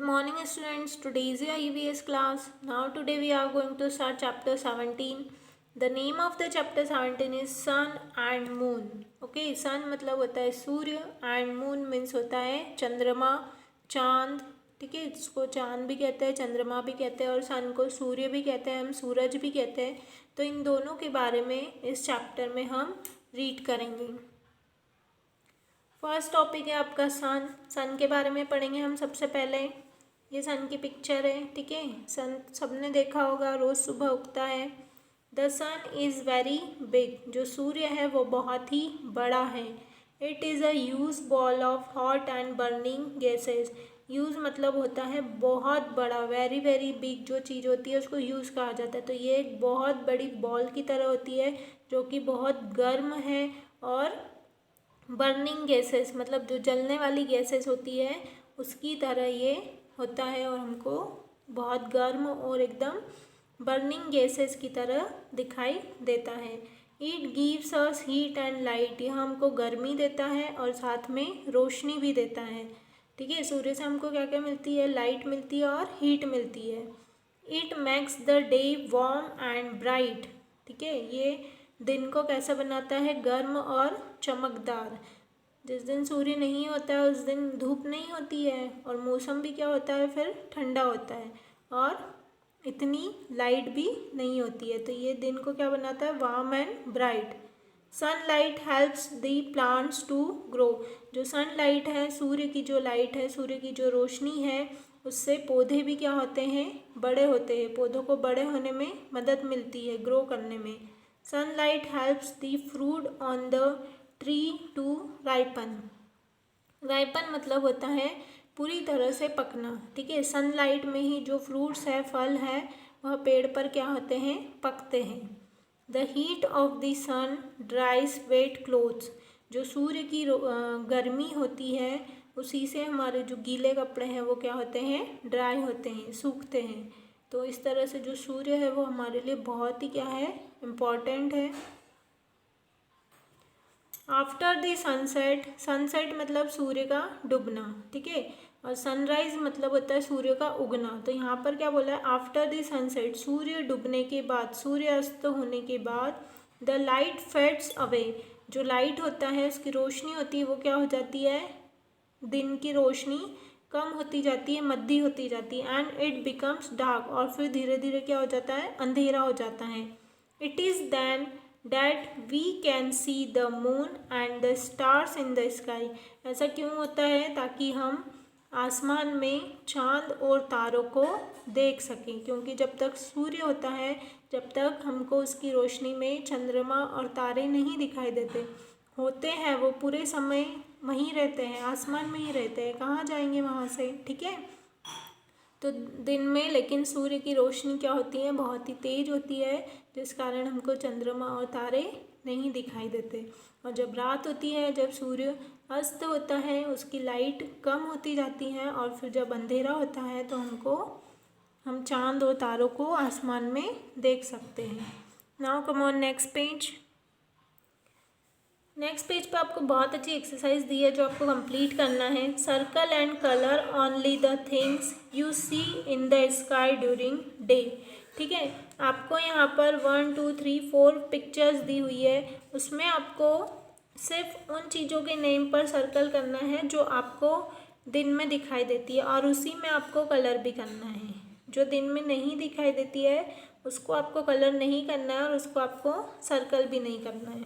Good morning students, today is your EVS class. Now today we are going to start chapter 17. The name of the chapter 17 is Sun and Moon. Okay, Sun मतलब होता है सूर्य and Moon means होता है चंद्रमा, चांद. ठीक है, इसको चांद भी कहते हैं, चंद्रमा भी कहते हैं और सन को सूर्य भी कहते हैं, हम सूरज भी कहते हैं. तो इन दोनों के बारे में इस चैप्टर में हम रीड करेंगे. फर्स्ट टॉपिक है आपका सन. सन के बारे में पढ़ेंगे हम सबसे पहले. ये सन की पिक्चर है. ठीक है, सन सबने देखा होगा, रोज़ सुबह उगता है. The sun is very big. जो सूर्य है वो बहुत ही बड़ा है. It is a huge ball of hot and burning gases. Huge मतलब होता है बहुत बड़ा. वेरी वेरी बिग जो चीज़ होती है उसको ह्यूज कहा जाता है. तो ये एक बहुत बड़ी बॉल की तरह होती है जो कि बहुत गर्म है. और बर्निंग गैसेस मतलब जो जलने वाली गैसेस होती है उसकी तरह ये होता है और हमको बहुत गर्म और एकदम बर्निंग गैसेस की तरह दिखाई देता है. It gives us heat and light. यह हमको गर्मी देता है और साथ में रोशनी भी देता है. ठीक है, सूर्य से हमको क्या क्या मिलती है? लाइट मिलती है और हीट मिलती है. It makes the day warm and bright. ठीक है, ये दिन को कैसा बनाता है? गर्म और चमकदार. जिस दिन सूर्य नहीं होता है उस दिन धूप नहीं होती है और मौसम भी क्या होता है फिर? ठंडा होता है और इतनी लाइट भी नहीं होती है. तो ये दिन को क्या बनाता है? Warm and bright. Sunlight helps the plants to grow. जो सनलाइट है, सूर्य की जो लाइट है, सूर्य की जो रोशनी है, उससे पौधे भी क्या होते हैं? बड़े होते हैं. पौधों को बड़े होने में मदद मिलती है, ग्रो करने में. Sunlight helps the fruit on the tree to ripen. Ripen मतलब होता है पूरी तरह से पकना. ठीक है, सनलाइट में ही जो फ्रूट्स है, फल है, वह पेड़ पर क्या होते हैं? पकते हैं. The heat of the sun dries wet clothes. जो सूर्य की गर्मी होती है उसी से हमारे जो गीले कपड़े हैं वो क्या होते हैं? ड्राई होते हैं, सूखते हैं. तो इस तरह से जो सूर्य है वो हमारे लिए बहुत ही क्या है? इम्पॉर्टेंट है. After the sunset. सनसेट मतलब सूर्य का डूबना. ठीक है, और सनराइज मतलब होता है सूर्य का उगना. तो यहाँ पर क्या बोला है? आफ्टर द सनसेट, सूर्य डूबने के बाद, सूर्य अस्त होने के बाद, द लाइट फेड्स अवे. जो लाइट होता है, उसकी रोशनी होती है, वो क्या हो जाती है? दिन की रोशनी कम होती जाती है, मद्दी होती जाती है. And it becomes dark. और फिर धीरे धीरे क्या हो जाता है? अंधेरा हो जाता है. It is then that we can see the moon and the stars in the sky. ऐसा क्यों होता है? ताकि हम आसमान में चांद और तारों को देख सकें. क्योंकि जब तक सूर्य होता है, जब तक हमको उसकी रोशनी में चंद्रमा और तारे नहीं दिखाई देते. होते हैं वो पूरे समय वहीं रहते हैं, आसमान में ही रहते हैं. कहाँ जाएंगे वहाँ से? ठीक है, तो दिन में लेकिन सूर्य की रोशनी क्या होती है? बहुत ही तेज़ होती है, जिस कारण हमको चंद्रमा और तारे नहीं दिखाई देते. और जब रात होती है, जब सूर्य अस्त होता है, उसकी लाइट कम होती जाती है और फिर जब अंधेरा होता है तो हम चांद और तारों को आसमान में देख सकते हैं. Now come on next page. Next page पे आपको बहुत अच्छी एक्सरसाइज दी है जो आपको कंप्लीट करना है. Circle and colour only the things you see in the sky during day. ठीक है, आपको यहाँ पर 1 2 3 4 पिक्चर्स दी हुई है. उसमें आपको सिर्फ उन चीज़ों के नेम पर सर्कल करना है जो आपको दिन में दिखाई देती है और उसी में आपको कलर भी करना है. जो दिन में नहीं दिखाई देती है उसको आपको कलर नहीं करना है और उसको आपको सर्कल भी नहीं करना है.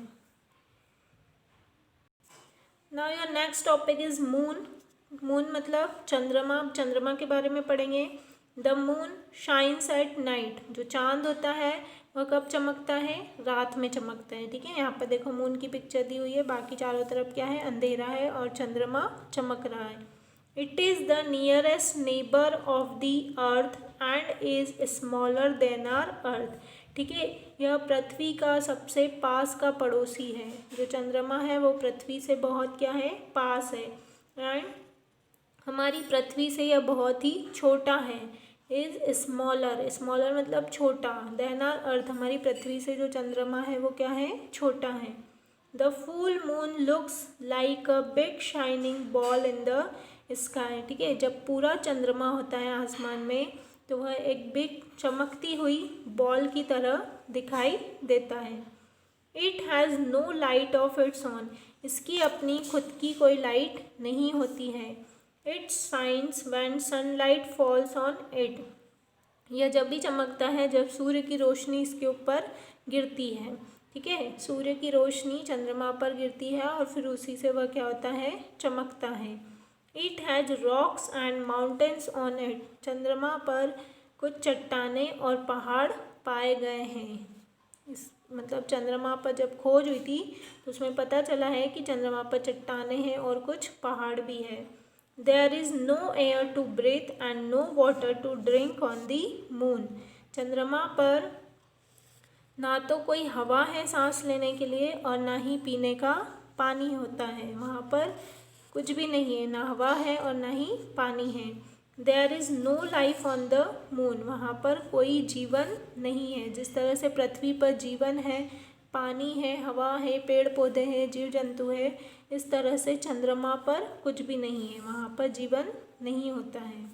Now your next topic is moon. Moon मतलब चंद्रमा. अब चंद्रमा के बारे में पढ़ेंगे. The moon shines at night. जो चांद होता है वह कब चमकता है? रात में चमकता है. ठीक है, यहाँ पर देखो मून की पिक्चर दी हुई है, बाकी चारों तरफ क्या है? अंधेरा है और चंद्रमा चमक रहा है. It is the nearest neighbour of the earth and is smaller than our earth. ठीक है, यह पृथ्वी का सबसे पास का पड़ोसी है. जो चंद्रमा है वो पृथ्वी से बहुत क्या है? पास है. एंड हमारी पृथ्वी से यह बहुत ही छोटा है. Is smaller. स्मॉलर मतलब छोटा. देन आर अर्थ. हमारी पृथ्वी से जो चंद्रमा है वो क्या है? छोटा है. The full moon looks like a big shining ball in the sky, ठीक है। जब पूरा चंद्रमा होता है आसमान में तो वह एक बिग चमकती हुई बॉल की तरह दिखाई देता है। It has no light of its own, इसकी अपनी खुद की कोई लाइट नहीं होती है। It shines when sunlight falls on it, यह जब भी चमकता है जब सूर्य की रोशनी इसके ऊपर गिरती है, ठीक है। सूर्य की रोशनी चंद्रमा पर गिरती है और फिर उसी से वह क्या होता है, चमकता है। It has rocks and mountains on it, चंद्रमा पर कुछ चट्टानें और पहाड़ पाए गए हैं। इस मतलब चंद्रमा पर जब खोज हुई थी तो उसमें पता चला है कि चंद्रमा पर चट्टानें हैं और कुछ पहाड़ भी है। There is no air to breathe and no water to drink on the moon, चंद्रमा पर ना तो कोई हवा है सांस लेने के लिए और ना ही पीने का पानी होता है। वहाँ पर कुछ भी नहीं है, ना हवा है और ना ही पानी है। There is no life on the moon, वहाँ पर कोई जीवन नहीं है। जिस तरह से पृथ्वी पर जीवन है, पानी है, हवा है, पेड़ पौधे हैं, जीव जंतु है, इस तरह से चंद्रमा पर कुछ भी नहीं है, वहाँ पर जीवन नहीं होता है,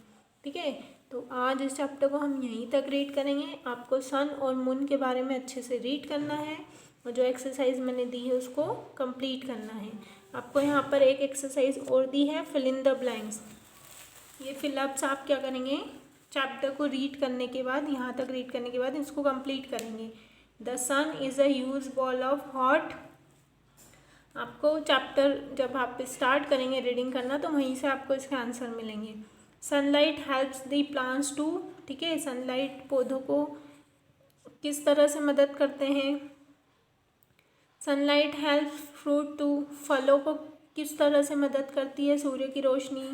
ठीक है। तो आज इस चैप्टर को हम यहीं तक रीड करेंगे। आपको सन और मून के बारे में अच्छे से रीड करना है और जो एक्सरसाइज मैंने दी है उसको कंप्लीट करना है। आपको यहाँ पर एक एक्सरसाइज और दी है, फिल इन द ब्लैंक्स। ये फिलअप्स आप क्या करेंगे, चैप्टर को रीड करने के बाद, यहाँ तक रीड करने के बाद इसको कंप्लीट करेंगे। The sun is a huge ball of hot, आपको चैप्टर जब आप स्टार्ट करेंगे रीडिंग करना तो वहीं से आपको इसके आंसर मिलेंगे। Sunlight helps the plants to, ठीक है, सनलाइट पौधों को किस तरह से मदद करते हैं। सनलाइट हेल्प्स फ्रूट टू, फलों को किस तरह से मदद करती है सूर्य की रोशनी।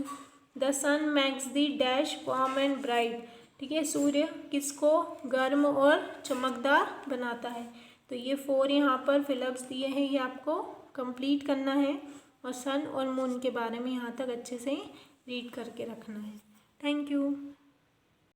The sun makes the dash warm and bright, ठीक है, सूर्य किसको गर्म और चमकदार बनाता है। तो ये 4 यहाँ पर फिलअप्स दिए हैं, ये आपको कंप्लीट करना है और सन और मून के बारे में यहाँ तक अच्छे से रीड करके रखना है। Thank you.